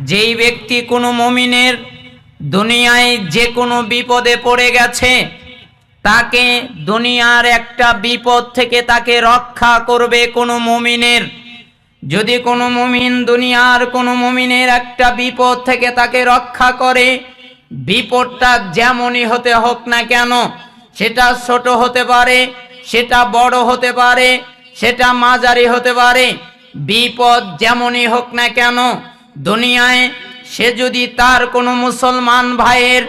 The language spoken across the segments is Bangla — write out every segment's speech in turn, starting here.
যেই ব্যক্তি কোনো মুমিনের দুনিয়ায় যে কোনো বিপদে পড়ে গেছে, তাকে দুনিয়ার একটা বিপদ থেকে তাকে রক্ষা করবে কোনো মুমিনের। যদি কোনো মুমিন দুনিয়ার কোনো মুমিনের একটা বিপদ থেকে তাকে রক্ষা করে, বিপদটা যেমনই হতে হোক না কেন, সেটা ছোট হতে পারে, সেটা বড় হতে পারে, সেটা মাঝারি হতে পারে, বিপদ যেমনই হোক না কেন, দুনিয়ায় সে যদি তার কোনো মুসলমান ভাইয়ের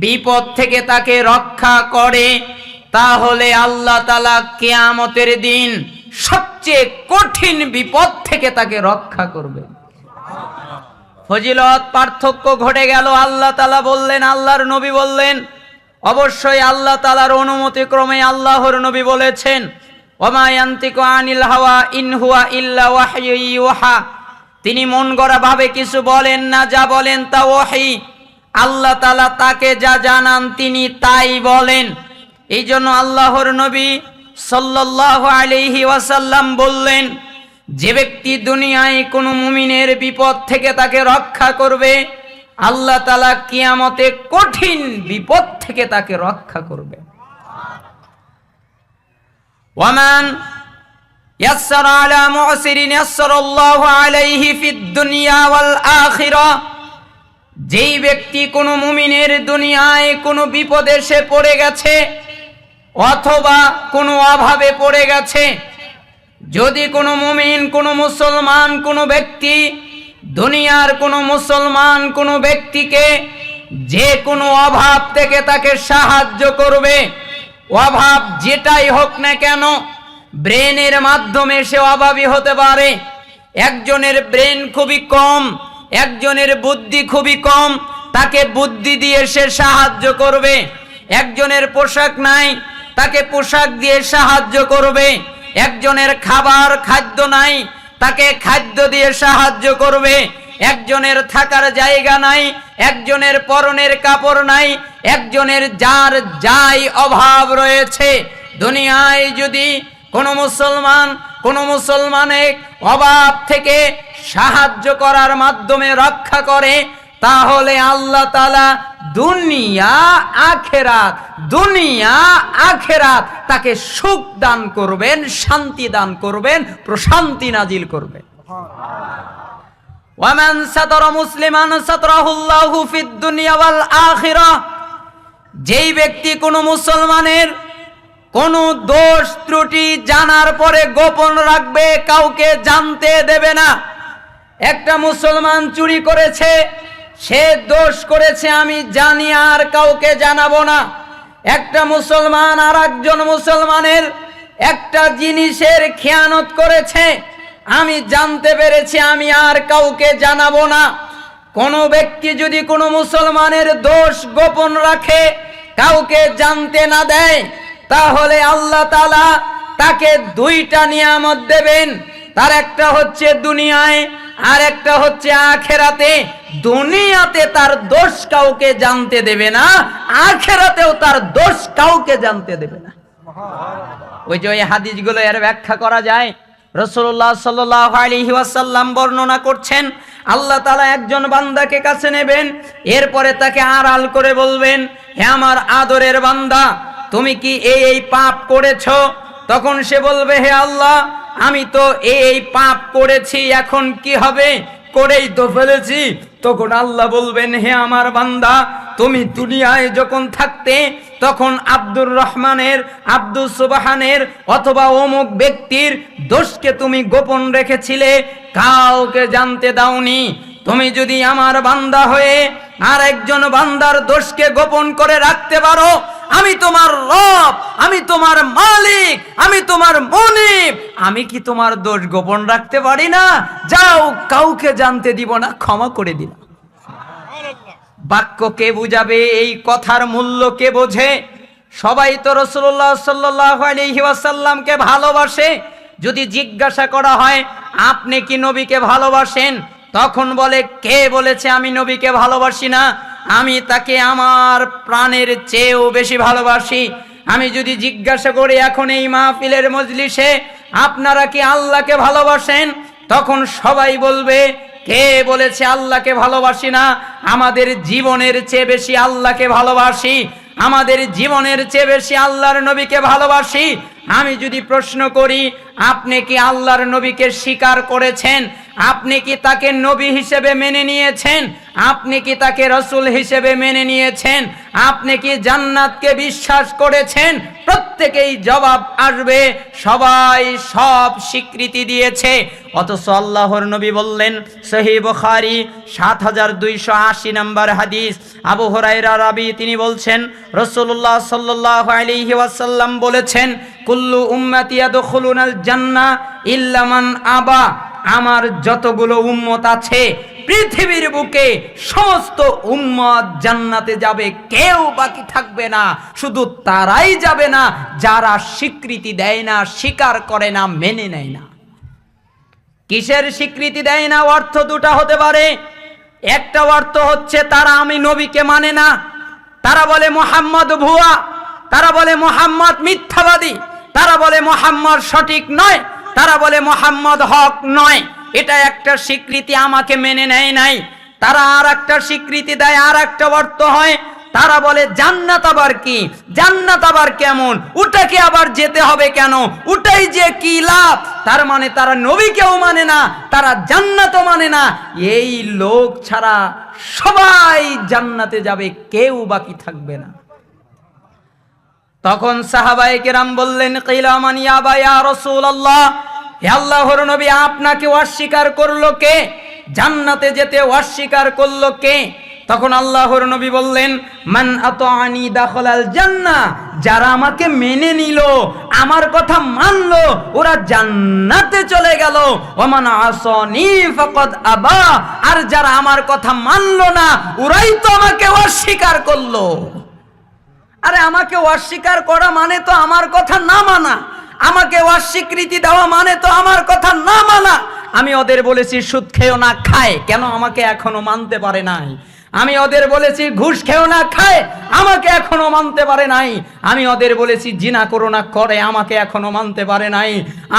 বিপদ থেকে তাকে রক্ষা করে, তাহলে আল্লাহ তাআলা কিয়ামতের দিন সবচেয়ে কঠিন বিপদ থেকে তাকে রক্ষা করবে। ফজিলত পার্থক্য ঘটে গেল। আল্লাহ তাআলা বললেন, আল্লাহর নবী বললেন, অবশ্যই আল্লাহ তাআলার অনুমতি ক্রমে আল্লাহর নবী বলেছেন, ওমা ইয়ান্তিকু আনিল হাওয়া ইন হুয়া ইল্লা ওয়াহয়ু ইউহা। তিনি মন গড়া ভাবে কিছু বলেন না, যা বলেন তা ওহী। আল্লাহ তাআলা তাকে যা জানান তিনি তাই বলেন। এই জন্য আল্লাহর নবী সাল্লাল্লাহু আলাইহি ওয়াসাল্লাম বললেন, যে ব্যক্তি দুনিয়ায় কোনো মুমিনের বিপদ থেকে তাকে রক্ষা করবে, আল্লাহ তাআলা কিয়ামতে কঠিন বিপদ থেকে তাকে রক্ষা করবে। ওয়ামান ইয়াসসারা আলা মু'সিরিন ইয়াসসারাল্লাহু আলাইহি ফিদ দুনিয়া ওয়াল আখিরাহ। যেই ব্যক্তি কোনো মুমিনের দুনিয়ায় কোনো বিপদে সে পড়ে গেছে অথবা কোনো অভাবে পড়ে গেছে, যদি কোনো মুমিন, কোনো মুসলমান, কোনো ব্যক্তি দুনিয়ার কোনো মুসলমান কোনো ব্যক্তিকে যে কোনো অভাব থেকে তাকে সাহায্য করবে, অভাব যেটাই হোক না কেন, ব্রেনের মাধ্যমে সে অভাবী হতে পারে। একজনের ব্রেন খুবই কম, একজনের বুদ্ধি খুবই কম, তাকে বুদ্ধি দিয়ে সে সাহায্য করবে। একজনের পোশাক নাই, তাকে পোশাক দিয়ে সাহায্য করবে। একজনের খাদ্য নাই, তাকে খাদ্য দিয়ে সাহায্য করবে। একজনের থাকার জায়গা নাই, একজনের পরনের কাপড় নাই, একজনের যার যাই অভাব রয়েছে, দুনিয়ায় যদি কোনো মুসলমানের অভাব থেকে সাহায্য করার মাধ্যমে রক্ষা করে, তাহলে আল্লাহ তাআলা দুনিয়া আখেরাত তাকে সুখ দান করবেন, শান্তি দান করবেন, প্রশান্তি নাজিল করবেন। ওয়ামান সাতারা মুসলিমান সাতারাহুল্লাহু ফিদ দুনিয়া ওয়াল আখিরাহ। যেই ব্যক্তি কোনো মুসলমানের কোনো দোষ ত্রুটি জানার পরে গোপন রাখবে, কাউকে জানতে দেবে না। একটা মুসলমান চুরি করেছে, সে দোষ করেছে, আমি জানি আর কাউকে জানাবো না। একটা মুসলমান আর একজন মুসলমানের একটা জিনিসের খেয়ানত করেছে, আমি জানতে পেরেছি, আমি আর কাউকে জানাবো না। কোনো ব্যক্তি যদি কোনো মুসলমানের দোষ গোপন রাখে, কাউকে জানতে না দেয়, তাহলে আল্লাহ তাআলা তাকে দুইটা নিয়ামত দেবেন। তার একটা হচ্ছে দুনিয়ায়, আর একটা হচ্ছে আখেরাতে। দুনিয়াতে তার দোষ কাউকে জানতে দেবে না, আখেরাতেও তার দোষ কাউকে জানতে দেবে না। ওই যে ওই হাদিসগুলো এর ব্যাখ্যা করা যায়। রাসূলুল্লাহ সাল্লাল্লাহু আলাইহি ওয়াসাল্লাম বর্ণনা করছেন, আল্লাহ তাআলা একজন বান্দাকে কাছে নেবেন, এরপরে তাকে আড়াল করে বলবেন, হে আমার আদরের বান্দা, তুমি কি এই পাপ করেছো? তখন সে বলবে, হে আল্লাহ, আমি তো এই পাপ করেছি, এখন কি হবে? করেই তো ফেলেছি। তখন আল্লাহ বলবেন, হে আমার বান্দা, তুমি দুনিয়ায় যখন থাকতে তখন আব্দুর রহমানের, আব্দুল সুবহানের অথবা অমুক ব্যক্তির দোষকে তুমি গোপন রেখেছিলে, কাউকে জানতে দাওনি। তুমি যদি আমার বান্দা হয়ে আর একজন বান্দার দোষকে গোপন করে রাখতে পারো, আমি তোমার রব, আমি তোমার মালিক, আমি তোমার মুনিব, আমি কি তোমার দোষ গোপন রাখতে পারি না? যাও, কাউকে জানতে দিব না, ক্ষমা করে দিলাম। বাক্য কে বুঝাবে? এই কথার মূল্য কে বোঝে? সবাই তো রাসূলুল্লাহ সাল্লাল্লাহু আলাইহি ওয়াসাল্লামকে ভালোবাসে। যদি জিজ্ঞাসা করা হয়, আপনি কি নবীকে ভালোবাসেন? তখন বলে, কে বলেছে আমি নবীকে ভালোবাসি না? আমি তাকে আমার প্রাণের চেয়েও বেশি ভালোবাসি। আমি যদি জিজ্ঞাসা করি এখন এই মাহফিলের মজলিসে, আপনারা কি আল্লাহকে ভালোবাসেন? তখন সবাই বলবে, কে বলেছে আল্লাহকে ভালোবাসি না? আমাদের জীবনের চেয়ে বেশি আল্লাহকে ভালোবাসি, আমাদের জীবনের চেয়ে বেশি আল্লাহর নবীকে ভালোবাসি। আমি যদি প্রশ্ন করি, আপনি কি আল্লাহর নবীকে স্বীকার করেছেন? আপনি কি তাকে নবী হিসেবে মেনে নিয়েছেন? আপনি কি তাকে রাসূল হিসেবে মেনে নিয়েছেন? আপনি কি জান্নাতকে বিশ্বাস করেছেন? প্রত্যেকেই জবাব আসবে, সবাই সব স্বীকৃতি দিয়েছে। অথচ আল্লাহর নবী বললেন, সহিহ বুখারী ৭২৮০ নম্বর হাদিস, আবু হুরায়রা রাবী তিনি বলছেন, রাসূলুল্লাহ সাল্লাল্লাহু আলাইহি ওয়াসাল্লাম বলেছেন, কুল্লু উম্মতি ইয়াদখুলুনাল জান্নাহ ইল্লা মান আবা। আমার যতগুলো উম্মত আছে পৃথিবীর বুকে সমস্ত উম্মত জান্নাতে যাবে, কেউ বাকি থাকবে না। শুধু তারাই যাবে না যারা স্বীকৃতি দেয় না, স্বীকার করে না, মেনে নেয় না। কিসের স্বীকৃতি দেয় না? অর্থ দুটা হতে পারে। একটা অর্থ হচ্ছে তারা আমি নবীকে মানে না, তারা বলে মুহাম্মদ ভুয়া, তারা বলে মুহাম্মদ মিথ্যাবাদী, তারা বলে মুহাম্মদ সঠিক নয়, তারা বলে মুহাম্মদ হক নয়। এটা একটা স্বীকৃতি, আমাকে মেনে নেয় নাই। তারা আর একটা স্বীকৃতি দেয়, আর একটা অর্থ হয়, তারা বলে জান্নাত আবার কি, জান্নাত আবার কেমন, ওটাকে আবার যেতে হবে কেন, ওটাই যে কি লাভ। তার মানে তারা নবীকেও মানে না, তারা জান্নাতও মানে না। এই লোক ছাড়া সবাই জান্নাতে যাবে, কেউ বাকি থাকবে না। তখন সাহাবায়ে কেরাম বললেন, কিলা মান ইয়াবা ইয়া রাসূলুল্লাহ, হে আল্লাহর নবী, আপনাকে অস্বীকার করলো কে? জান্নাতে যেতে অস্বীকার করলো কে? তখন আল্লাহর নবী বললেন, মান আতাআনি দাখালাল জান্নাহ, যারা আমাকে মেনে নিল, আমার কথা মানলো, ওরা জান্নাতে চলে গেল। ওয়া মান আসানি ফাকাদ আবা, আর যারা আমার কথা মানলো না, ওরাই তো আমাকে অস্বীকার করলো। আরে আমাকে অস্বীকার করা মানে তো আমার কথা না মানা, আমাকে অস্বীকৃতি দেওয়া মানে তো আমার কথা না মানা। আমি ওদের বলেছি সুদ খেও না, খায়, কেন আমাকে এখনো মানতে পারে নাই? আমি ওদের বলেছি ঘুষ খেও না, খায়, আমাকে এখনো মানতে পারে নাই। আমি ওদের বলেছি জিনা করো না, করে, আমাকে এখনো মানতে পারে নাই।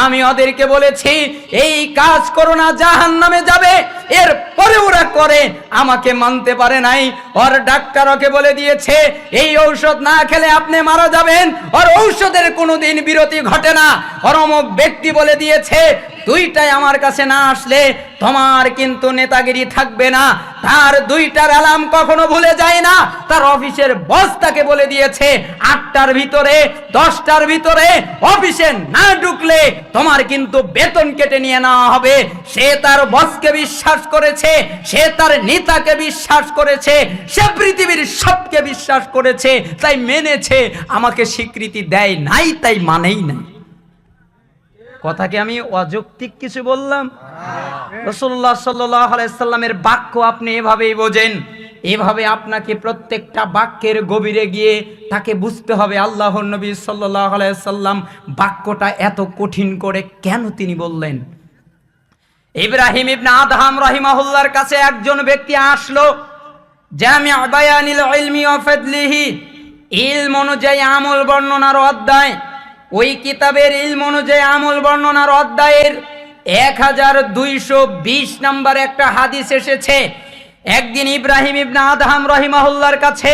আমি ওদেরকে বলেছি এই কাজ করো না, জাহান্নামে যাবে, এরপরে ওরা করে, আমাকে মানতে পারে নাই। ওর ডাক্তার ওকে বলে দিয়েছে এই ঔষধ না খেলে আপনি মারা যাবেন, ওর ঔষধের কোনোদিন বিরতি ঘটে না। ওর অমুক ব্যক্তি বলে দিয়েছে দুইটাই আমার কাছে না আসলে তোমার কিন্তু নেতাগিরি থাকবে না। তার দুইটার অ্যালার্ম কখনো ভুলে যায় না। তার অফিসের বস তাকে বলে দিয়েছে 8টার ভিতরে 10টার ভিতরে অফিসে না ঢুকলে তোমার কিন্তু বেতন কেটে নিয়ে নেওয়া হবে। সে তার বসকে বিশ্বাস করেছে, সে তার নেতাকে বিশ্বাস করেছে, সে পৃথিবীর সবকে বিশ্বাস করেছে, তাই মেনেছে। আমাকে স্বীকৃতি দেয় নাই, তাই মানেই নাই। কথা কি আমি অযৌক্তিক কিছু বললাম? রাসূলুল্লাহ সাল্লাল্লাহু আলাইহি সাল্লামের বাক্য আপনি এভাবেই বোঝেন। এভাবে আপনাকে প্রত্যেকটা বাক্যের গভীরে গিয়ে তাকে বুঝতে হবে আল্লাহর নবী সাল্লাল্লাহু আলাইহি সাল্লাম বাক্যটা এত কঠিন করে কেন তিনি বললেন। ইব্রাহিম ইবনে আদহাম রাহিমাহুল্লাহর কাছে একজন ব্যক্তি আসলো, জামি' বায়ানিল ইলমি ওয়া ফাদলিহি, ইলম অনুযায়ী আমল বর্ণনার অধ্যায়। ওই কিতাবের ইলম অনুযায়ী আমল বর্ণনার অধ্যায়ের 1220 নম্বর একটা হাদিস এসেছে। একদিন ইব্রাহিম ইবনে আদহাম রাহিমাহুল্লাহর কাছে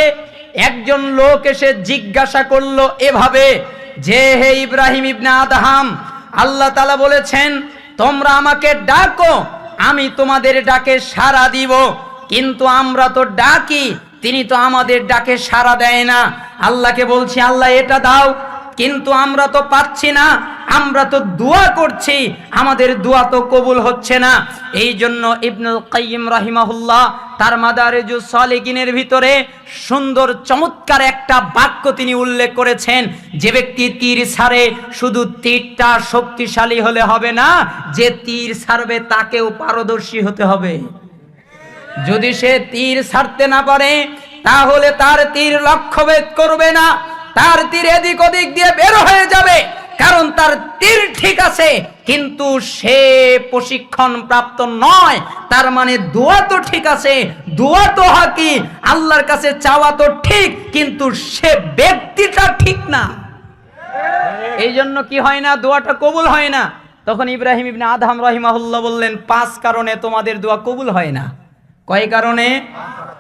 একজন লোক এসে জিজ্ঞাসা করলো এভাবে যে, হে ইব্রাহিম ইবনে আদহাম, আল্লাহ তাআলা বলেছেন তোমরা আমাকে ডাকো, আমি তোমাদের ডাকে সাড়া দিব, কিন্তু আমরা তো ডাকি, তিনি তো আমাদের ডাকে সাড়া দেয় না। আল্লাহকে বলছি আল্লাহ এটা দাও, কিন্তু আমরা তো পাচ্ছি না, আমরা তো দোয়া করছি, আমাদের দোয়া তো কবুল হচ্ছে না। এই জন্য ইবনুল কাইয়িম রাহিমাহুল্লাহ তার মাদারিজুস সালিকিনের ভিতরে সুন্দর চমৎকার একটা বাক্য তিনি উল্লেখ করেছেন, যে ব্যক্তি তীর ছাড়ে শুধু তীরটা শক্তিশালী হলে হবে না, যে তীর ছাড়বে তাকেও পারদর্শী হতে হবে। যদি সে তীর ছাড়তে না পারে তাহলে তার তীর লক্ষ্যভেদ করবে না, তার তীর এদিক ওদিক দিয়ে বের হয়ে যাবে, কারণ তার তীর ঠিক আছে কিন্তু সে প্রশিক্ষণ প্রাপ্ত নয়। তার মানে দোয়া তো ঠিক আছে, দোয়া তো হাকি, আল্লাহর কাছে চাওয়া তো ঠিক, কিন্তু সে ব্যক্তিটা ঠিক না। এই জন্য কি হয় না, দোয়াটা কবুল হয় না। তখন ইব্রাহিম ইবনে আদহাম রাহিমাহুল্লাহ বললেন, 5 কারণে তোমাদের দোয়া কবুল হয় না। কয় কারণে?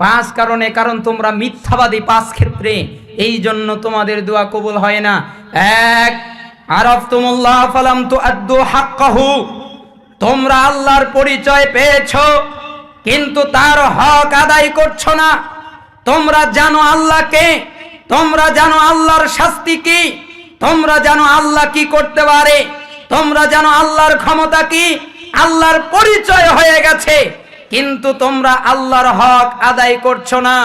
5 কারণে। কারণ তোমরা মিথ্যাবাদী 5 ক্ষেত্রে, এই জন্য তোমাদের দোয়া কবুল হয় না। 1, আরাফতুমুল্লাহ ফালাম তুআদ্দু হাক্কাহু, তোমরা আল্লাহর পরিচয় পেয়েছো কিন্তু তার হক আদায় করছো না। তোমরা জানো আল্লাহকে, তোমরা জানো আল্লাহর শাস্তি কি, তোমরা জানো আল্লাহ কি করতে পারে, তোমরা জানো আল্লাহর ক্ষমতা কি, আল্লাহর পরিচয় হয়ে গেছে, কিন্তু তোমরা আল্লাহর হক আদায় করছো না।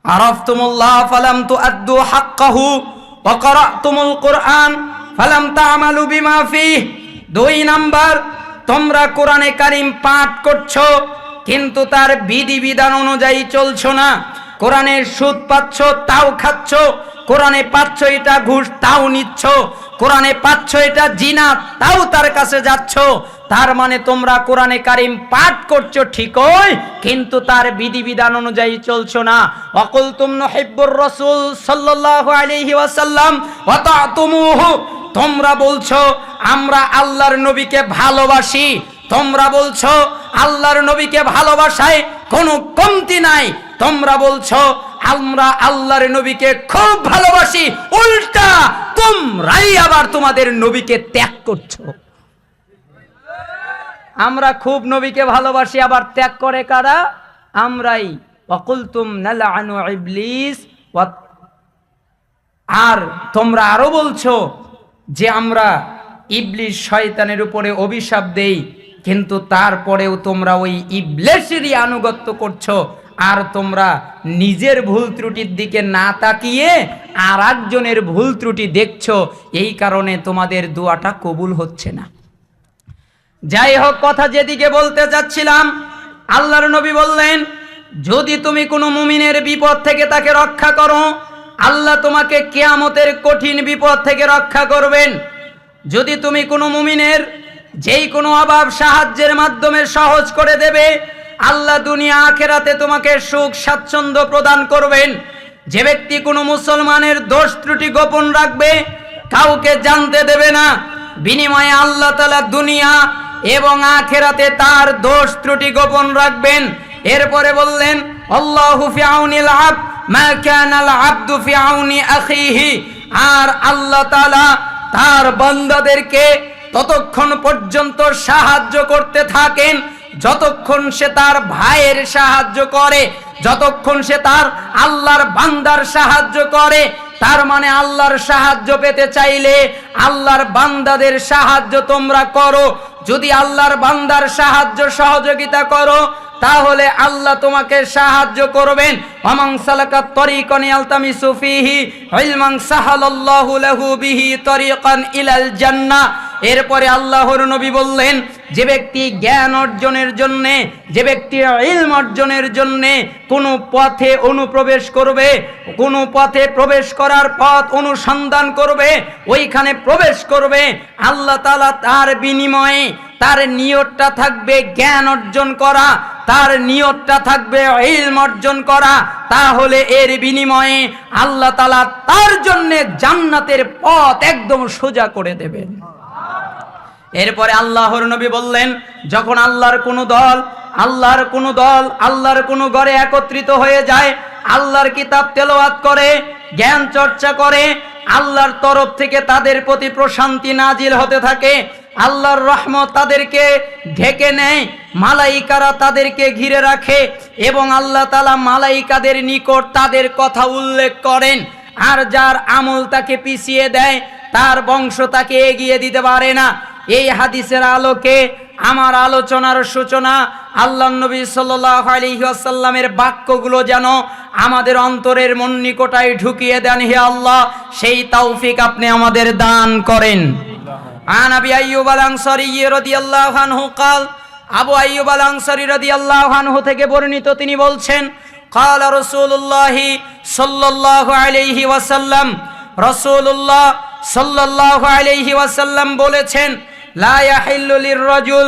আরাফতুমুল্লাহ ফালাম তুআদ্দু হাক্কাহু ওয়া ক্বারাতুমুল কুরআন ফালাম তা'মালু বিমা ফিহি। 2 নাম্বার, তোমরা কোরআনে কারীম পাঠ করছো কিন্তু তার বিধিবিধান অনুযায়ী চলছো না। কোরআনের সুদ পাচ্ছ তাও খাচ্ছ, কোরআনে পাচ্ছ এটা ঘুষ তাও নিচ্ছ, কোরআনে পাচ্ছ এটা জিনা তাও তার কাছে যাচ্ছ। তার মানে তোমরা কোরআনে কারীম পাঠ করছো ঠিকই, কিন্তু তার বিধিবিধান অনুযায়ী চলছো না। ওয়াকুলতুম নুহিব্বুর রাসূল সাল্লাল্লাহু আলাইহি ওয়াসাল্লাম ওয়া তা'তুমুহু, তোমরা বলছো আমরা আল্লাহর নবীকে ভালোবাসি, তোমরা বলছো আল্লাহর নবীকে ভালোবাসায় কোনো কমতি নাই, তোমরা বলছো আমরা আল্লাহর নবীকে খুব ভালোবাসি, উল্টা তোমরাই আবার তোমাদের নবীকে ত্যাগ করছো। আমরা খুব নবীকে ভালোবাসি, আবার ত্যাগ করে কারা? আমরাই। ওয়াকুলতুম নালআনু ইবলিস, আর তোমরা আরো বলছো যে আমরা ইবলিস শয়তানের উপরে অভিশাপ দেই, কিন্তু তারপরেও তোমরা ওই ইবলিসেরই আনুগত্য করছো, আর তোমরা নিজের ভুল ত্রুটির দিকে না তাকিয়ে আর একজনের ভুল ত্রুটি দেখছো, এই কারণে তোমাদের দোয়াটা কবুল হচ্ছে না। যাই হোক, কথা যেদিকে বলতে চাচ্ছিলাম, আল্লাহর নবী বললেন যদি তুমি কোনো মুমিনের বিপদ থেকে তাকে রক্ষা করো, আল্লাহ তোমাকে কিয়ামতের কঠিন বিপদ থেকে রক্ষা করবেন। যদি তুমি কোনো মুমিনের যেই কোনো অভাব সাহায্যের মাধ্যমে সহজ করে দেবে, আল্লাহ দুনিয়া আখিরাতে তোমাকে সুখ স্বাচ্ছন্দ্য প্রদান করবেন। যে ব্যক্তি কোনো মুসলমানের দোষ ত্রুটি গোপন রাখবে, কাউকে জানতে দেবে না, বিনিময়ে আল্লাহ তাআলা দুনিয়া এবং আখিরাতে তার দোষ ত্রুটি গোপন রাখবেন। এরপরে বললেন আল্লাহু ফি আউনিল আবদ মা কানাল আবদু ফি আউনি আখিহি, আর আল্লাহ তাআলা তার বান্দাদেরকে ততক্ষণ পর্যন্ত সাহায্য করতে থাকেন যতক্ষণ সে তার ভাইয়ের সাহায্য করে, যতক্ষণ সে তার আল্লাহর বান্দার সাহায্য করে। তার মানে আল্লাহর সাহায্য পেতে চাইলে আল্লাহর বান্দাদের সাহায্য তোমরা করো। যদি আল্লাহর বান্দার সাহায্য সহযোগিতা করো, তাহলে আল্লাহ তোমাকে সাহায্য করবেন। ওয়ামান সালাকা তরিকান ইয়ালতামিসু ফীহি ইলমান সাহালাল্লাহু লাহু বিহি তরিকান ইলাল জান্নাহ। এরপরে আল্লাহর নবী বললেন, যে ব্যক্তি জ্ঞান অর্জনের জন্য, যে ব্যক্তি ইলম অর্জনের জন্য কোনো পথে অনুপ্রবেশ করবে, কোনো পথে প্রবেশ করার পথ অনুসন্ধান করবে, ওইখানে প্রবেশ করবে, আল্লাহ তাআলা তার বিনিময়ে তার নিয়তটা থাকবে জ্ঞান অর্জন করা, তার নিয়তটা থাকবে ইলম অর্জন করা, তাহলে এর বিনিময়ে আল্লাহ তাআলা তার জন্য জান্নাতের পথ একদম সোজা করে দেবেন। এরপরে আল্লাহর নবী বললেন, যখন আল্লাহর কোনো দল আল্লাহর কোনো ঘরে একত্রিত হয়ে যায়, আল্লাহর কিতাব তেলাওয়াত করে, জ্ঞান চর্চা করে, আল্লাহর তরফ থেকে তাদের প্রতি প্রশান্তি নাজিল হতে থাকে, আল্লাহর রহমত তাদেরকে ঢেকে নেয়, মালাইকারা তাদেরকে ঘিরে রাখে এবং আল্লাহ তাআলা মালাইকাদের নিকট তাদের কথা উল্লেখ করেন। আর যার আমল তাকে পিছিয়ে দেয়, তার বংশ তাকে এগিয়ে দিতে পারে না। এই হাদিসের আলোকে আমার আলোচনার সূচনা আল্লাহর নবী সাল্লাল্লাহু আলাইহি ওয়াসাল্লামের বাক্যগুলো যেন আমাদের অন্তরের মন-নিকটায় ঢুকিয়ে দেন। হে আল্লাহ, সেই তৌফিক আপনি আমাদের দান করেন। আন আবি আইয়ুব আল আনসারী রাদিয়াল্লাহু আনহু قال, আবু আইয়ুব আল আনসারী রাদিয়াল্লাহু আনহু থেকে বর্ণিত, তিনি বলছেন, قال রাসূলুল্লাহ সাল্লাল্লাহু আলাইহি ওয়াসাল্লাম, রাসূলুল্লাহ সাল্লাল্লাহু আলাইহি ওয়াসাল্লাম বলেছেন, লা ইয়াহিল্লু লির-রাজুল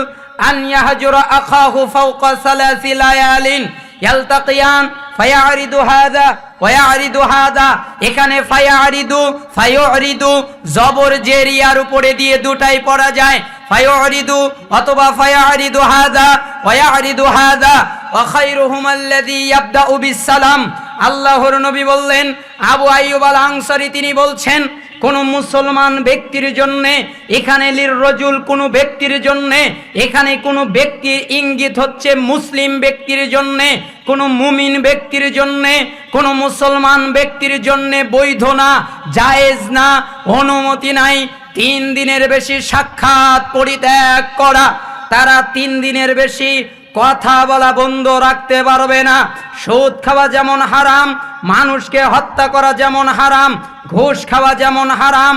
আন ইয়াহজুরা আখাহু ফাওকা সালাসি লায়ালিন ইয়ালতাকিয়ান ফায়ারিদু হাযা ওয়ায়ারিদু হাযা, এখানে ফায়ারিদু ফায়ুরিদু জবর জেরিয়ার উপরে দিয়ে দুটাই পড়া যায়, ফায়ুরিদু অথবা ফায়ারিদু হাযা ওয়ায়ারিদু হাযা। ওয়া খায়রুহুম আল্লাযী ইয়াবদাউ বিসসালাম। আল্লাহর নবী বললেন, আবু আইয়ুব আল আনসারী তিনি বলছেন, কোন মুসলমান ব্যক্তির জন্য, এখানে লির রজুল কোন ব্যক্তির জন্য, এখানে কোন ব্যক্তির ইঙ্গিত হচ্ছে মুসলিম ব্যক্তির জন্য, কোন মুমিন ব্যক্তির জন্য, কোন মুসলমান ব্যক্তির জন্য বৈধ না, জায়েজ না, অনুমতি নাই 3 দিনের বেশি সাক্ষাৎ পরিত্যাগ করা। তারা 3 দিনের বেশি কথা বলা বন্ধ রাখতে পারবে না। সুদ খাওয়া যেমন হারাম, মানুষকে হত্যা করা যেমন হারাম, ঘুষ খাওয়া যেমন হারাম,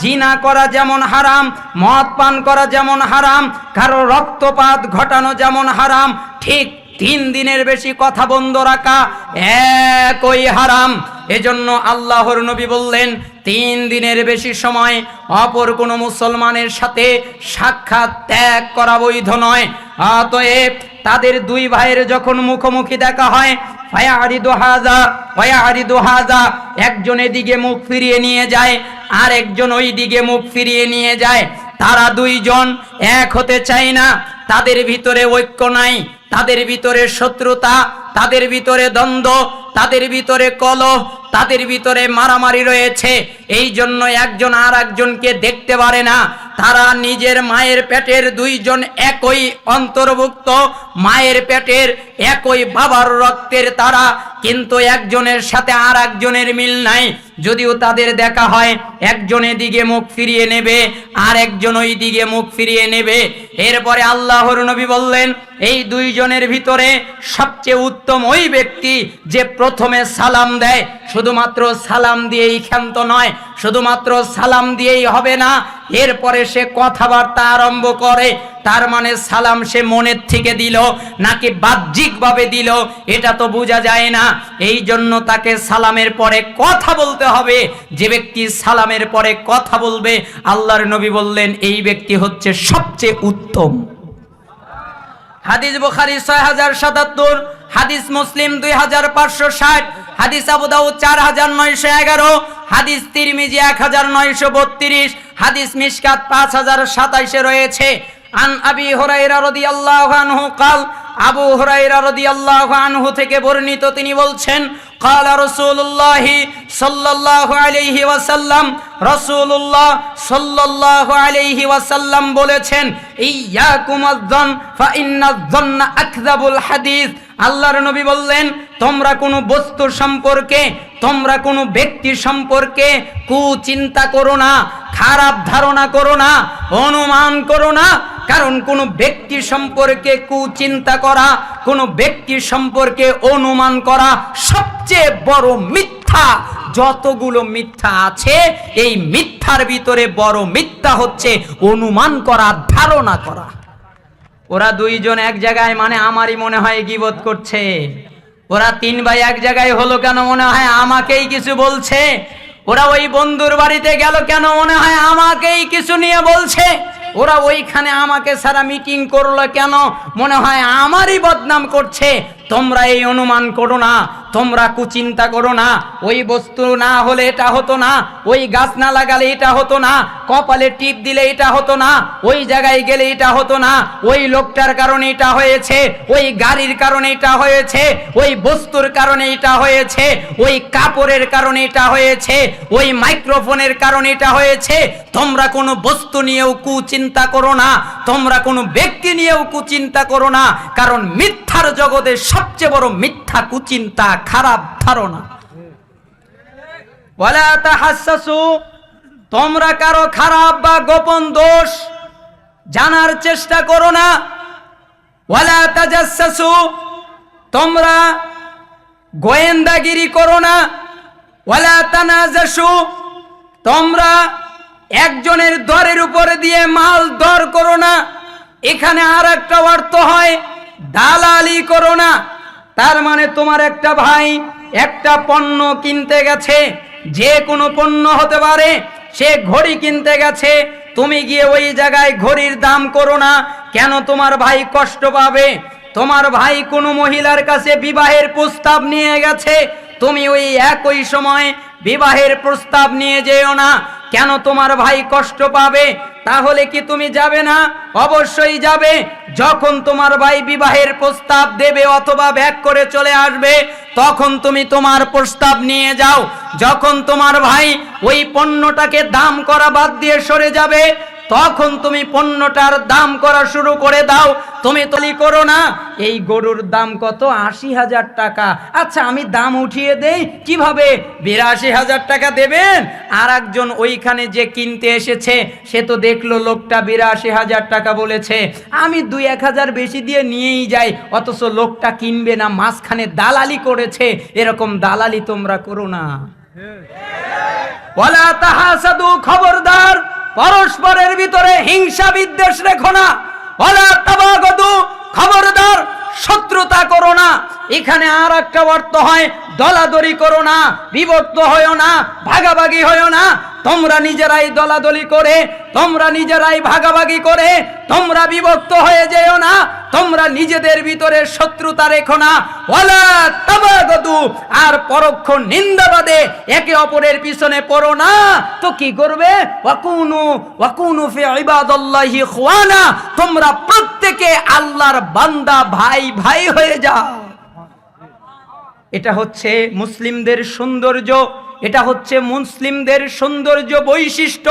জিনা করা যেমন হারাম, মদ পান করা যেমন হারাম, কারো রক্তপাত ঘটানো যেমন হারাম, ঠিক 3 দিনের বেশি কথা বন্ধ রাখা একই হারাম। এজন্য আল্লাহর নবী বললেন, 3 দিনের বেশি সময় অপর কোনো মুসলমানের সাথে সাক্ষাৎ ত্যাগ করা বৈধ নয়। অতএব তাদের 2 ভাইয়ের যখন মুখোমুখি দেখা হয়, ফায়ারিদু হাযা ওয়ায়ারিদু হাযা, একজন এদিকে মুখ ফিরিয়ে নিয়ে যায়, আর একজন ওই দিকে মুখ ফিরিয়ে নিয়ে যায়। তারা 2 জন এক হতে চায় না, তাদের ভিতরে ঐক্য নাই, তাদের ভিতরে শত্রুতা, তাদের ভিতরে দ্বন্দ্ব, তাদের ভিতরে কলহ, তাদের ভিতরে মারামারি রয়েছে। এই জন্য একজন আর একজনকে দেখতে পারে না। তারা নিজের মায়ের পেটের 2 জন একই অন্তর্ভুক্ত, মায়ের পেটের একই বাবার রক্তের তারা, কিন্তু একজনের সাথে আর একজনের মিল নাই। যদিও তাদের দেখা হয়, একজন এদিকে মুখ ফিরিয়ে নেবে আর একজন ওই দিকে মুখ ফিরিয়ে নেবে। এরপরে আল্লাহর নবী বললেন, এই 2 জনের ভিতরে সবচেয়ে উত্তম ওই ব্যক্তি যে প্রথমে সালাম দেয়। শুধুমাত্র সালাম দিয়েই ক্ষান্ত নয়, শুধুমাত্র সালাম দিয়েই হবে না, এরপরে সে কথাবার্তা আরম্ভ করে। তার মানে সালাম সে মনের থেকে দিল নাকি বাহ্যিকভাবে দিল, এটা তো বোঝা যায় না। এই জন্য তাকে সালামের পরে কথা বলতে হবে। যে ব্যক্তি সালামের পরে কথা বলবে, আল্লাহর নবী বললেন, এই ব্যক্তি হচ্ছে সবচেয়ে উত্তম। হাদিস বুখারী 6077, হাদিস মুসলিম 2560, হাদিস আবু দাউদ 4911, হাদিস তিরমিজি 1932, হাদিস মিশকাত 5027 রয়েছে। আন আবি হুরায়রা রাদিয়াল্লাহু আনহু قال, আবু হুরায়রা রাদিয়াল্লাহু আনহু থেকে বর্ণিত, তিনি বলছেন, قال রাসূলুল্লাহ সাল্লাল্লাহু আলাইহি ওয়াসাল্লাম, রাসূলুল্লাহ সাল্লাল্লাহু আলাইহি ওয়াসাল্লাম বলেছেন, ইয়াকুম আয-যন ফা ইন্নায-যন্না আকযাবুল হাদিস। আল্লাহর নবী বললেন, তোমরা কোনো বস্তু সম্পর্কে, তোমরা কোনো ব্যক্তি সম্পর্কে কুচিন্তা করো না, খারাপ ধারণা করো না, অনুমান করো না। কারণ কোনো ব্যক্তি সম্পর্কে কুচিন্তা করা, কোনো ব্যক্তি সম্পর্কে অনুমান করা সবচেয়ে বড় মিথ্যা। যতগুলো মিথ্যা আছে, এই মিথ্যার ভিতরে বড় মিথ্যা হচ্ছে অনুমান করা, ধারণা করা। ওরা 2 জন এক জায়গায়, মানে আমারই মনে হয় গীবত করছে। ওরা 3 ভাই এক জায়গায় হলো কেন, মনে হয় আমাকেই কিছু বলছে। ওরা ওই বন্ধুর বাড়িতে গেল কেন, মনে হয় আমাকেই কিছু নিয়ে বলছে। ওরা ওইখানে আমাকে সারা মিটিং করলো কেন, মনে হয় আমারই বদনাম করছে। তোমরা এই অনুমান করো না, তোমরা কুচিন্তা করো না। ওই বস্তু না হলে এটা হতো না, ওই গাছ না লাগালে এটা হতো না, কপালে টিপ দিলে এটা হতো না, ওই জায়গায় গেলে এটা হতো না, ওই লোকটার কারণে এটা হয়েছে, ওই গাড়ির কারণে এটা হয়েছে, ওই বস্তুর কারণে এটা হয়েছে, ওই কাপড়ের কারণে এটা হয়েছে, ওই মাইক্রোফোনের কারণে এটা হয়েছে। তোমরা কোনো বস্তু নিয়েও কুচিন্তা করো না, তোমরা কোনো ব্যক্তি নিয়েও কুচিন্তা করো না। কারণ মিথ্যার জগতে সবচেয়ে বড় মিথ্যা কুচিন্তা, খারাপ ধারণা। ওয়ালা তাহাসসু, তোমরা কারো খারাপ বা গোপন দোষ জানার চেষ্টা করো না। ওয়ালা তাজাসসু, তোমরা গোয়েন্দাগিরি করো না। ওয়ালা তানাজাসু, তোমরা একজনের দরের উপরে দিয়ে মাল দর করো না। এখানে আর একটা অর্থ হয় দালালি করো না। তার মানে তোমার একটা ভাই একটা পণ্য কিনতে গেছে, যে কোনো পণ্য হতে পারে, সে ঘড়ি কিনতে গেছে, তুমি গিয়ে ওই জায়গায় ঘড়ির দাম করো না। কেন? তোমার ভাই কষ্ট পাবে। তোমার ভাই কোনো মহিলার কাছে বিবাহের প্রস্তাব নিয়ে গেছে, তুমি ওই একই সময় বিবাহের প্রস্তাব নিয়ে যেও না। কেন? তোমার ভাই কষ্ট পাবে। তাহলে কি তুমি যাবে না? অবশ্যই যাবে। যখন তোমার ভাই বিবাহের প্রস্তাব দেবে অথবা ব্যাক করে চলে আসবে, তখন তুমি তোমার প্রস্তাব নিয়ে যাও। যখন তোমার ভাই ওই পণ্যটাকে দাম করা বাদ দিয়ে সরে যাবে, তখন তুমি পণ্যটার দাম করা শুরু করে দাও। তুমি তলি করো না, এই গরুর দাম কত? ৮০,০০০ টাকা। আচ্ছা, আমি দাম উঠিয়ে দেই। কিভাবে? ৮২,০০০ টাকা দেবেন। আর একজন ওইখানে যে কিনতে এসেছে, সে তো দেখলো লোকটা ৮২,০০০ টাকা বলেছে, আমি ২-১,০০০ বেশি দিয়ে নিয়েই যাই, অথচ লোকটা কিনবে না, মাঝখানে দালালি করেছে। এরকম দালালি তোমরা করো না। ওয়ালা তাহাসাদু, খবরদার পরস্পরের ভিতরে হিংসা বিদ্বেষ রেখো না। ওয়ালা তাবাগাদু, খবরদার শত্রুতা করো না। এখানে আর একটা অর্থ হয় দলাদলি করো না, বিভক্ত হয়ো না, ভাগাভাগি হয়ো না। তোমরা নিজেরাই দলাদলি করে, তোমরা নিজেরাই ভাগাভাগি করে তোমরা বিভক্ত হয়ে যেও না। তোমরা নিজেদের ভিতরে শত্রুতা রেখো না। ওয়ালা তাবাগাদু, আর পরোক্ষ নিন্দাবাদে একে অপরের পিছনে পড়ো না। তো কি করবে? ওয়াকুনু ফি ইবাদাল্লাহি ইখওয়ানা, তোমরা প্রত্যেকে আল্লাহর বান্দা, ভাই ভাই হয়ে যাও। এটা হচ্ছে মুসলিমদের সৌন্দর্য, এটা হচ্ছে মুসলিমদের সৌন্দর্য বৈশিষ্ট্য।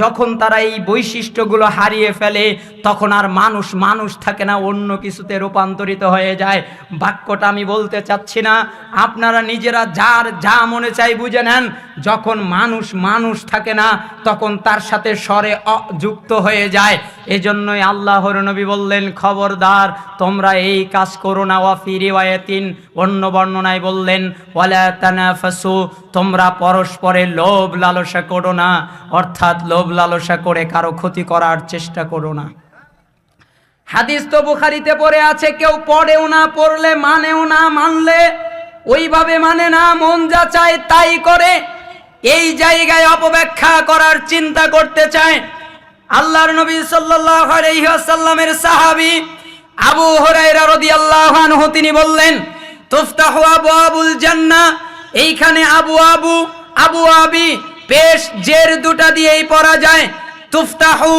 যখন তারা এই বৈশিষ্ট্যগুলো হারিয়ে ফেলে, তখন আর মানুষ মানুষ থাকে না, অন্য কিছুতে রূপান্তরিত হয়ে যায়। বাক্যটা আমি বলতে চাচ্ছি না, আপনারা নিজেরা যার যা মনে চাই বুঝে নেন। যখন মানুষ মানুষ থাকে না, তখন তার সাথে স্বরে যুক্ত হয়ে যায়। এজন্যই আল্লাহর নবী বললেন, খবরদার তোমরা এই কাজ করো না। ওয়া ফি রিওয়ায়াতিন, অন্য বর্ণনায় বললেন, ওয়ালা তানাফাসু, তোমরা পরস্পরের লোভ লালসা করো না, অর্থাৎ লোভ লালসা করে কারো ক্ষতি করার চেষ্টা করো না। হাদিস তো বুখারীতে পড়ে আছে, কেউ পড়েও না, পড়লে মানেও না, মানলে ওইভাবে মানে না, মন যা চায় তাই করে। এই জায়গায় অপব্যাখ্যা করার চিন্তা করতে চায়। আল্লাহর নবী সাল্লাল্লাহু আলাইহি ওয়াসাল্লামের সাহাবী আবু হুরায়রা রাদিয়াল্লাহু আনহু তিনি বললেন, তুফতাহু আবওয়াবুল জান্নাহ। এইখানে আবু আবু আবু আবি পেশ জের দুটা দিয়েই পড়া যায়। তুফতাহু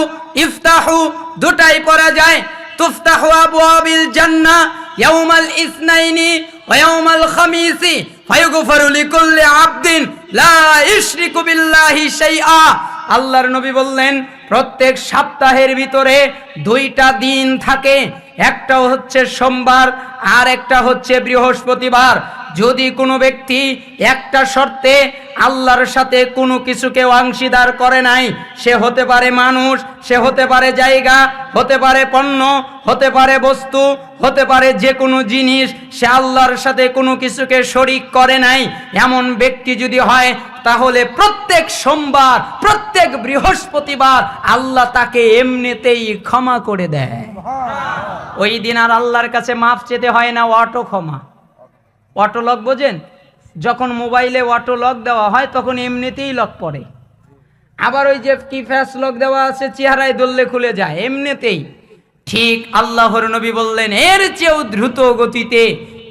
ইফতাহু দুটাই পড়া যায়। তুফতাহু আবওয়াবিল জান্নাহ ইয়াউমাল ইসনাইনি ওয়া ইয়াউমাল খামিসি ফায়ুগফারু লিকুল্লি আবদিন লা ইশরিকু বিল্লাহি শাইআ। আল্লাহর নবী বললেন, প্রত্যেক সপ্তাহের ভিতরে দুইটা দিন থাকে, একটা হচ্ছে সোমবার আর একটা হচ্ছে বৃহস্পতিবার। যদি কোনো ব্যক্তি একটা শর্তে আল্লাহর সাথে কোনো কিছুকে অংশীদার করে নাই, সে হতে পারে মানুষ, সে হতে পারে জায়গা, হতে পারে পণ্য, হতে পারে বস্তু, হতে পারে যে কোনো জিনিস, সে আল্লাহর সাথে কোনো কিছুকে শরিক করে নাই, এমন ব্যক্তি যদি হয়, তাহলে প্রত্যেক সোমবার, প্রত্যেক বৃহস্পতিবার আল্লাহ তাকে এমনিতেই ক্ষমা করে দেয়। ওই দিন আর আল্লাহর কাছে মাফ চেতে হয় না, অটো ক্ষমা। অটো লক বোঝেন? যখন মোবাইলে অটো লক দেওয়া হয় তখন এমনিতেই লক পড়ে। আবার ওই যে কি ফ্যাস লক দেওয়া আছে, চেহারায় ধরলে খুলে যায় এমনিতেই। ঠিক আল্লাহর নবী বললেন, এর চেয়েও দ্রুত গতিতে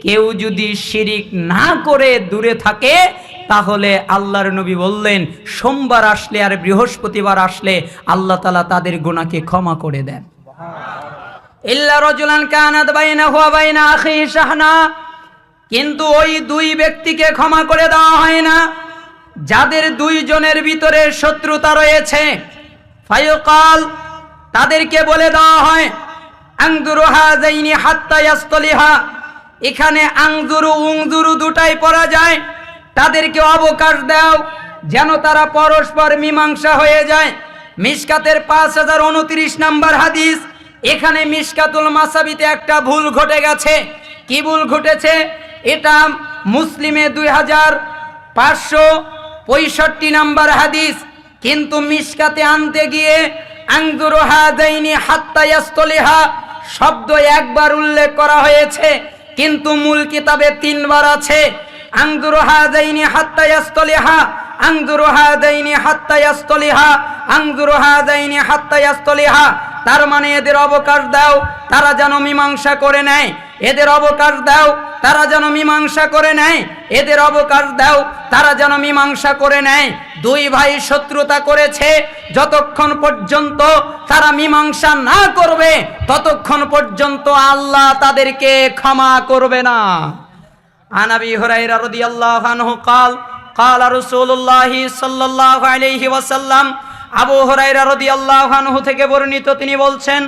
কেউ যদি শিরিক না করে দূরে থাকে, তাহলে আল্লাহর নবী বললেন, সোমবার আসলে আর বৃহস্পতিবার আসলে আল্লাহ তাআলা তাদের গুনাহকে ক্ষমা করে দেন। ইল্লা রাজুলান কানাত বাইনাহু ওয়া বাইনা আখিহি শাহনা, কিন্তু ওই দুই ব্যক্তিকে ক্ষমা করে দেওয়া হয় না যাদের দুইজনের ভিতরে শত্রুতা রয়েছে। ফায়ুকাল, তাদেরকে বলে দেওয়া হয়, আনজুরু হাযাইনি হাত্তা ইয়াসতালিহা। এখানে আনজুরু উনজুরু দুটাই পড়া যায়। তাদেরকে অবকাশ দাও যেন তারা পরস্পর মীমাংসা হয়ে যায়। মিশকাতের 5029 নম্বর হাদিস। এখানে মিশকাতুল মাসাবিতে একটা ভুল ঘটে গেছে। কি ভুল ঘটেছে? এটা মুসলিমে 2565 নম্বর হাদিস, কিন্তু মিশকাতে আনতে গিয়ে আনজুরু হাযাইনি হাত্তা ইয়াসতালিহা শব্দ একবার উল্লেখ করা হয়েছে, কিন্তু মূল কিতাবে 3 বার আছে। আনজুরু হাযাইনি হাত্তা ইয়াসতালিহা, আনজুরু হাযাইনি হাত্তা ইয়াসতালিহা, আনজুরু হাযাইনি হাত্তা ইয়াসতালিহা। তার মানে এদের অবকাশ দাও, তারা যেন মীমাংসা করে নেয়। এদের অবকাশ দাও, তারা যেন মীমাংসা করে নেয়। এদের অবকাশ দাও, তারা যেন মীমাংসা করে নেয়। দুই ভাই শত্রুতা করেছে, যতক্ষণ পর্যন্ত তারা মীমাংসা না করবে ততক্ষণ পর্যন্ত আল্লাহ তাদেরকে ক্ষমা করবে না। আন আবি হুরায়রা রাদিয়াল্লাহু আনহু قال قال رسول الله صلى الله عليه وسلم, আবু হুরায়রা রাদিয়াল্লাহু আনহু থেকে বর্ণিত, তিনি বলছেন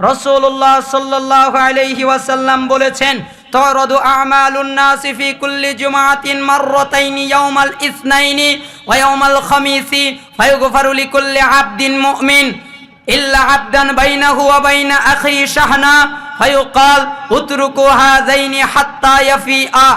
রাসূলুল্লাহ সাল্লাল্লাহু আলাইহি ওয়াসাল্লাম বলেছেন, তুরাদু আমালুন নাসি ফি কুল্লি জুমআতিন মাররাতাইনি ইয়াউমাল ইসনাইনি ওয়া ইয়াউমাল খামিসি ফায়ুগফারু লিকুল্লি আবদিন মুমিন ইল্লা আবদান বাইনাহু ওয়া বাইনা আখি শাহনা ফায়ুকাল উতরুকু হাযাইনি হাত্তা ইয়াফিআ।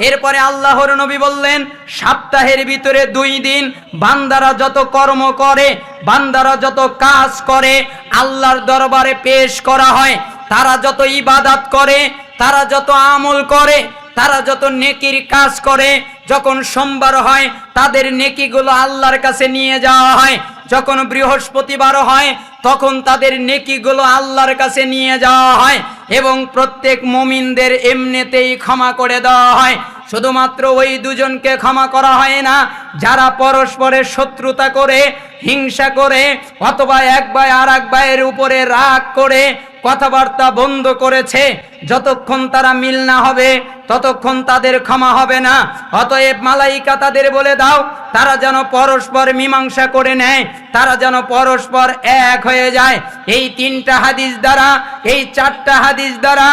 এরপরে আল্লাহর নবী বললেন, সপ্তাহের ভিতরে 2 দিন বান্দারা যত কর্ম করে, বান্দারা যত কাজ করে আল্লাহর দরবারে পেশ করা হয়। তারা যত ইবাদত করে, তারা যত আমল করে, তারা যত নেকির কাজ করে, যখন সোমবার হয় তাদের নেকিগুলো আল্লাহর কাছে নিয়ে যাওয়া হয়। যখন বৃহস্পতিবার হয় তখন তাদের নেকিগুলো আল্লাহর কাছে নিয়ে যাওয়া হয় এবং প্রত্যেক মুমিনদের এমনিতেই ক্ষমা করে দেওয়া হয়। শুধুমাত্র ওই দুজনকে ক্ষমা করা হয় না যারা পরস্পরের শত্রুতা করে, হিংসা করে, অথবা এক ভাই আর এক ভাইয়ের উপরে রাগ করে কথাবার্তা বন্ধ করেছে। যতক্ষণ তারা মিল না হবে ততক্ষণ তাদের ক্ষমা হবে না। অতএব মালাইকা তাদের বলে দাও তারা যেন পরস্পর মীমাংসা করে নেয়, তারা যেন পরস্পর এক হয়ে যায়। এই 3টা হাদিস দ্বারা, এই 4টা হাদিস দ্বারা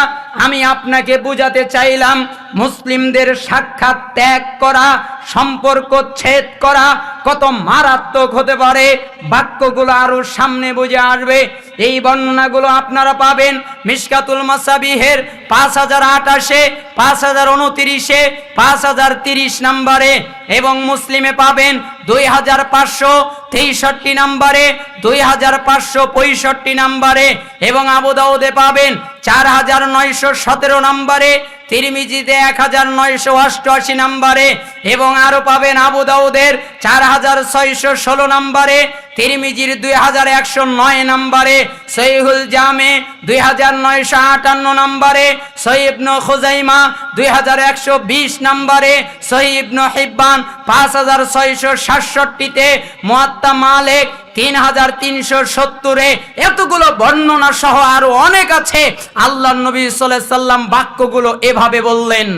আমি আপনাকে বুঝাতে চাইলাম মুসলিমদের সাক্ষাৎ ত্যাগ করা, সম্পর্ক ছেদ করা কত মারাত্মক হতে পারে। বাক্যগুলো আরো সামনে বুঝে আসবে। এই বর্ণনাগুলো আপনারা পাবেন মিশকাতুল মাসাবিহের 5028, 5029, 5030 নম্বরে এবং মুসলিমে পাবেন 2563 নম্বরে, 2565 নম্বরে এবং আবু দাউদে পাবেন 4917 নম্বরে, তিরমিজিতে 1988 নম্বরে এবং আরো পাবেন আবু দাউদের 4616 নম্বরে, তিরমিজির 2109 নম্বরে, সহিহুল জামে 2958 নম্বরে, সহিহ ইবনে খুজাইমা 2120 নম্বরে, সহিহ ইবনে হিব্বান 5667-তে, মুয়াত্তা মালিক 3370-এ। এতগুলো বর্ণনা সহ আরো অনেক আছে। আল্লাহর নবী সাল্লাল্লাহু আলাইহি সাল্লাম বাক্যগুলো এভাবে বললেন।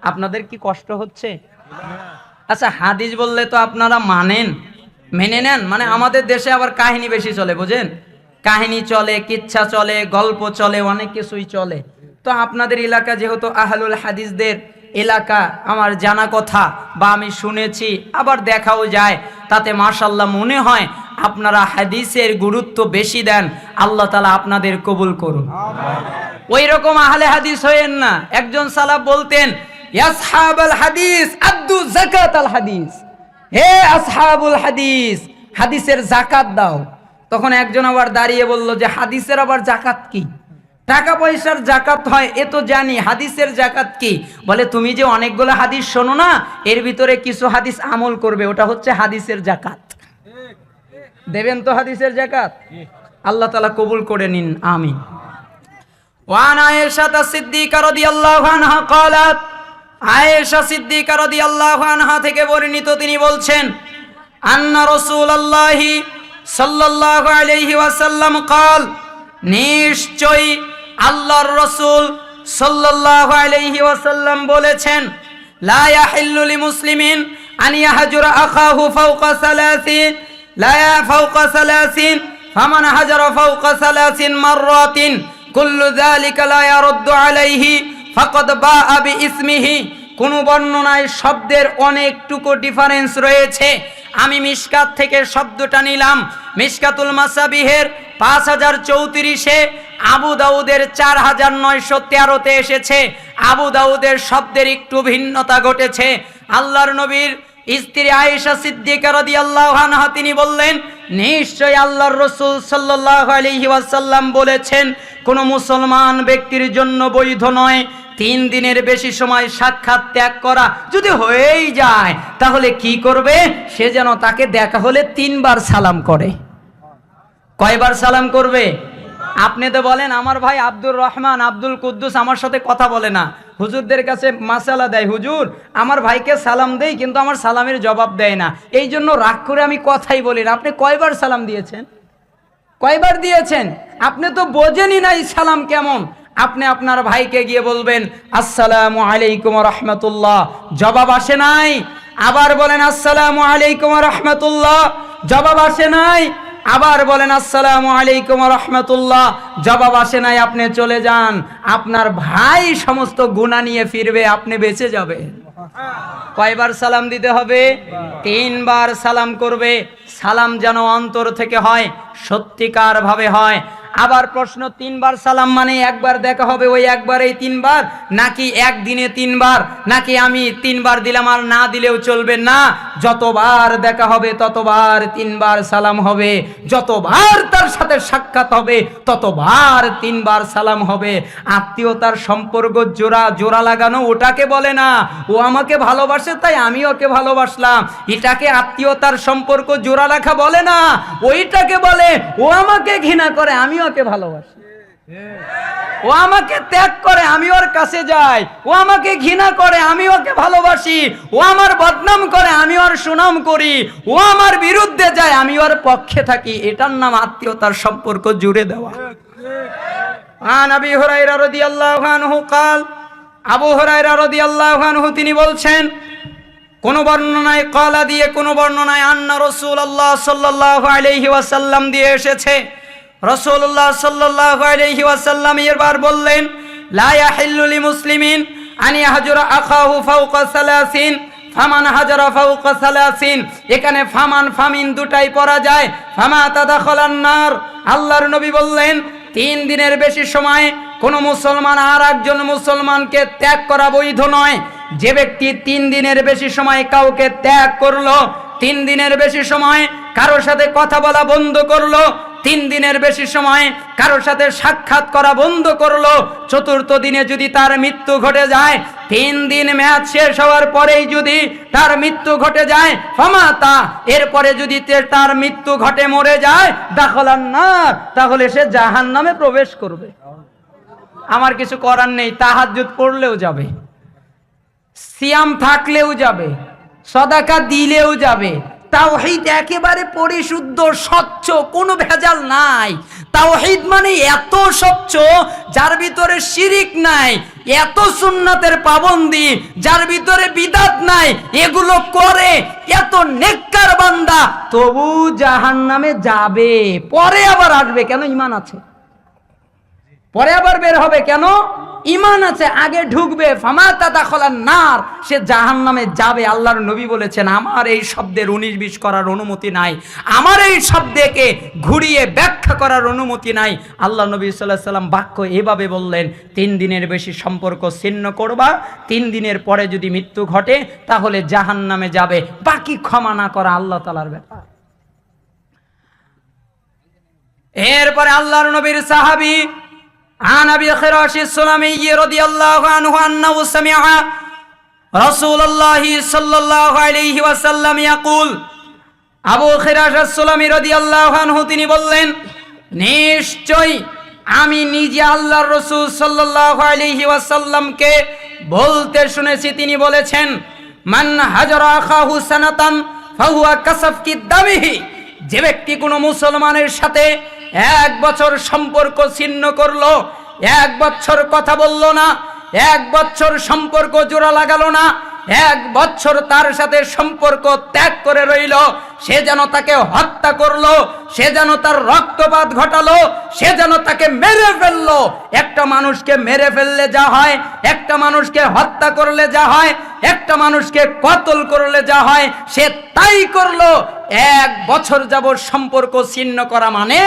আপনাদের কি কষ্ট হচ্ছে? আচ্ছা, হাদিস বললে তো আপনারা মেনে নেন। মানে আমাদের দেশে আবার কাহিনী বেশি চলে, বুঝেন? কাহিনী চলে, কিচ্ছা চলে, গল্প চলে, অনেক কিছুই চলে। তো আপনাদের এলাকা যেহেতু আহলুল হাদিসদের এলাকা, আমার জানা কথা বা আমি শুনেছি, আবার দেখাও যায়, তাতে মাশাআল্লাহ মনে হয় আপনারা হাদিসের গুরুত্ব বেশি দেন। আল্লাহ তাআলা আপনাদের কবুল করুন। ওই রকম আহলে হাদিস হয়েন না। একজন সালাফ বলতেন, আসহাবুল হাদিস আদ্দু যাকাতাল হাদিস, হে আসহাবুল হাদিস, হাদিসের যাকাত দাও। তখন একজন আবার দাঁড়িয়ে বলল যে হাদিসের আবার যাকাত কি? টাকা পয়সার যাকাত হয় এ তো জানি, হাদিসের যাকাত কি? বলে তুমি যে অনেকগুলো হাদিস শোনো না, এর ভিতরে কিছু হাদিস আমল করবে, ওটা হচ্ছে হাদিসের যাকাত। দেবেন তো হাদিসের যাকাত? আল্লাহ তাআলা কবুল করে নিন, আমিন। ওয়ান আয়েশা সিদ্দিকা রাদিয়াল্লাহু আনহা ক্বালাত, আয়েশা সিদ্দিকা রাদিয়াল্লাহু আনহা থেকে বর্ণিত, তিনি বলছেন, আন্না রাসূলুল্লাহি সাল্লাল্লাহু আলাইহি ওয়াসাল্লাম ক্বাল, নিশ্চয়ই আল্লাহর রাসূল সাল্লাল্লাহু আলাইহি ওয়াসাল্লাম বলেছেন, লা ইয়াহিল্লু লিমুসলিমিন আন ইয়াহজুরা আখাহু ফাওকা সালাসিন, লা ফাওকা সালাসিন, ফামান হাজারা ফাওকা সালাসিন মাররাতিন কুল্লু যালিকা লা ইয়ারুদ্দু আলাইহি ফাকাদ বাআ বিইসমিহি। কোন বর্ণনায় শব্দের অনেকটুকু ডিফারেন্স রয়েছে। আমি মিশকাত থেকে শব্দটা নিলাম। মিশকাতুল মাসাবিহের 5034-এ, আবু দাউদের 4913-তে এসেছে। আবু দাউদের শব্দের একটু ভিন্নতা ঘটেছে। আল্লাহর নবীর স্ত্রী আয়েশা সিদ্দিকা রাদিয়াল্লাহু আনহা তিনি বললেন, নিশ্চয় আল্লাহর রাসূল সাল্লাল্লাহু আলাইহি ওয়াসাল্লাম বলেছেন, কোন মুসলমান ব্যক্তির জন্য বৈধ নয় 3 দিনের বেশি সময় সাক্ষাৎ ত্যাগ করা। যদি হয়েই যায় তাহলে কি করবে? সে যেন তাকে দেখা হলে 3 বার সালাম করে। কয়বার সালাম করবে? আপনি তো বলেন আমার ভাই আব্দুর রহমান, আব্দুল কুদ্দুস আমার সাথে কথা বলে না, হুজুরদের কাছে মাসালা দেয়, হুজুর আমার ভাইকে সালাম দেই কিন্তু আমার সালামের জবাব দেয় না, এই জন্য রাগ করে আমি কথাই বলি না। আপনি কয়বার সালাম দিয়েছেন? কয়বার দিয়েছেন? আপনি তো বোঝেনই নাই সালাম কেমন। আপনি আপনার ভাইকে গিয়ে বলবেন আসসালামু আলাইকুম ওয়া রাহমাতুল্লাহ, জবাব আসে নাই। আবার বলেন আসসালামু আলাইকুম ওয়া রাহমাতুল্লাহ, জবাব আসে নাই। আবার বলেন আসসালামু আলাইকুম ওয়া রাহমাতুল্লাহ, জবাব আসে নাই। আপনি চলে যান, আপনার ভাই সমস্ত গুনাহ নিয়ে ফিরবে, আপনি বেঁচে যাবেন। কয়বার সালাম দিতে হবে? 3 বার সালাম করবে। সালাম যেন অন্তর থেকে হয়, সত্যিকার ভাবে হয়। আবার প্রশ্ন, 3 বার সালাম মানে একবার দেখা হবে ওই একবারেই 3 বার, নাকি একদিনে 3 বার, নাকি আমি 3 বার দিলাম আর না দিলেও চলবে? না, যতবার দেখা হবে ততবার 3 বার সালাম হবে, যতবার তার সাথে সাক্ষাৎ হবে ততবার 3 বার সালাম হবে। আত্মীয়তার সম্পর্ক জোড়া লাগানো ওটাকে বলে না ও আমাকে ভালোবাসে তাই আমি ওকে ভালোবাসলাম, এটাকে আত্মীয়তার সম্পর্ক জোড়া রাখা বলে না, ওইটাকে বলে ও আমাকে ঘৃণা করে আমি ওকে ভালোবাসি, ও আমাকে ত্যাগ করে আমি ওর কাছে যাই, ও আমাকে ঘৃণা করে আমি ওকে ভালোবাসি, ও আমার বদনাম করে আমি ওর সুনাম করি, ও আমার বিরুদ্ধে যায় আমি ওর পক্ষে থাকি। এটার নাম আত্মীয়তার সম্পর্ক জুড়ে দেওয়া। আন আবি হুরায়রা রাদিয়াল্লাহু আনহু قال, আবু হুরায়রা রাদিয়াল্লাহু আনহু তিনি বলছেন, কোন বর্ণনায় ক্বালা দিয়ে, কোন বর্ণনায় আন্না রাসূলুল্লাহ সাল্লাল্লাহু আলাইহি ওয়াসাল্লাম দিয়ে এসেছে। রাসূলুল্লাহ সাল্লাল্লাহু আলাইহি ওয়াসাল্লাম এরবার বললেন, লা ইয়াহিল্লু লিমুসলিমিন আন ইয়াহজুরা আখাহু ফাওকা 30, ফামান হাজারা ফাওকা 30। এখানে ফামান ফামিন দুটাই পড়া যায়। ফামা তাদাখালান নার, আল্লাহর নবী বললেন 3 দিনের বেশি সময় কোন মুসলমান আর একজন মুসলমানকে ত্যাগ করা বৈধ নয়। যে ব্যক্তি 3 দিনের বেশি সময় কাউকে ত্যাগ করলো, 3 দিনের বেশি সময় কারোর সাথে কথা বলা বন্ধ করলো, 3 দিনের বেশি সময় কারোর সাথে সাক্ষাৎ করা বন্ধ করলো, 4th দিনে যদি তার মৃত্যু ঘটে যায়, 3 দিন মেয়াদ শেষ হওয়ার পরেই যদি তার মৃত্যু ঘটে যায়, ফামাতা, এরপরে যদি তার মৃত্যু ঘটে মরে যায়, দাখালান নার, তাহলে সে জাহান্নামে প্রবেশ করবে। আমার কিছু করার নেই, তাহাজ্জুদ পড়লেও যাবে, সিয়াম থাকলেও যাবে, সাদাকা দিলেও যাবে। তাওহীদ একেবারে পরিশুদ্ধ স্বচ্ছ, কোনো ভেজাল নাই। তাওহীদ মানে এত স্বচ্ছ যার ভিতরে শিরিক নাই, এত সুন্নাতের পাবন্দি যার ভিতরে বিদআত নাই, এগুলো করে এত নেককার বান্দা তবু জাহান্নামে যাবে, পরে আবার আসবে কেন? ঈমান আছে। পরে আবার বের হবে কেন? ঈমান আছে, আগে ঢুকবে। ফামাতা দাখালান নার, সে জাহান্নামে যাবে। আল্লাহর নবী বলেছেন আমার এই শব্দের 19-20 করার অনুমতি নাই, আমার এই শব্দকে ঘুরিয়ে ব্যাখ্যা করার অনুমতি নাই। আল্লাহ নবী সাল্লাল্লাহু আলাইহি সাল্লাম বাক্য এভাবে বললেন, 3 দিনের বেশি সম্পর্ক ছিন্ন করবা, 3 দিনের পরে যদি মৃত্যু ঘটে তাহলে জাহান্নামে যাবে, বাকি ক্ষমা না করা আল্লাহ তাআলার ব্যাপার। এরপরে আল্লাহর নবীর সাহাবী عن أبي خراش السلمي رضي الله عنه أنه سمع رسول الله صلى الله عليه وسلم يقول, আবু খিরাশ আস-সুলামি রাদিয়াল্লাহু আনহু তিনি বললেন, নিশ্চয় আমি নিজে আল্লাহর রাসূল সাল্লাল্লাহু আলাইহি ওয়াসাল্লামকে বলতে শুনেছি, তিনি বলেছেন, মান হাজারা আখাহু সানাতান ফাহুয়া কাসাফকি দামিহি, যে ব্যক্তি কোনো মুসলমানের সাথে 1 বছর সম্পর্ক ছিন্ন করলো, 1 বছর কথা বলল না, 1 বছর সম্পর্ক জোড়া লাগালো না, 1 বছর তার সাথে সম্পর্ক ত্যাগ করে রইল, সে যেন তাকে হত্যা করলো, সে যেন তার রক্তপাত ঘটালো, সে যেন তাকে মেরে ফেললো। একটা মানুষকে মেরে ফেললে যা হয়, একটা মানুষকে হত্যা করলে যা হয়, একটা মানুষকে কতল করলে যা হয়, সে তাই করলো। 1 বছর যাবত সম্পর্ক ছিন্ন করা মানে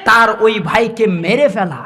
তার ওই ভাইকে মেরে ফেলা।